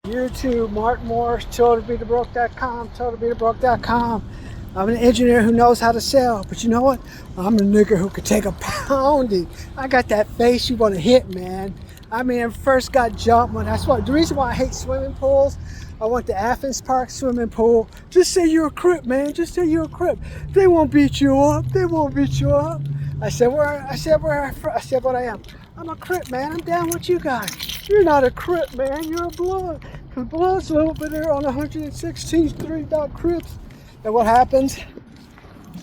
YouTube, Mark Morris, toldtobetobroke.com, toldtobetobroke.com. I'm an engineer who knows how to sell, but you know what? I'm a nigga who could take a pounding. I got that face you want to hit, man. I mean, first got jumped when that's what the reason why I hate swimming pools. I went to Athens Park swimming pool. Just say you're a Crip, man. Just say you're a Crip. They won't beat you up. They won't beat you up. I said what I am. I'm a Crip, man. I'm down with you guys. You're not a Crip, man. You're a Blood. Because Blood's a little bit there on 116th Street, Crips. And what happens?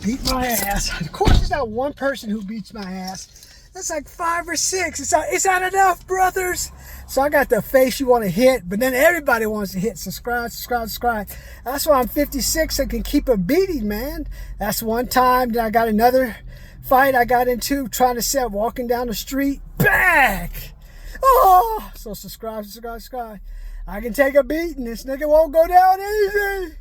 Beat my ass. Of course, there's not one person who beats my ass. That's like 5 or 6. It's not enough, brothers. So I got the face you want to hit, but then everybody wants to hit. Subscribe. That's why I'm 56 and can keep a beating, man. That's one time. Then I got another fight I got into trying to sell, walking down the street. Back. Oh, so subscribe. I can take a beating. This nigga won't go down easy.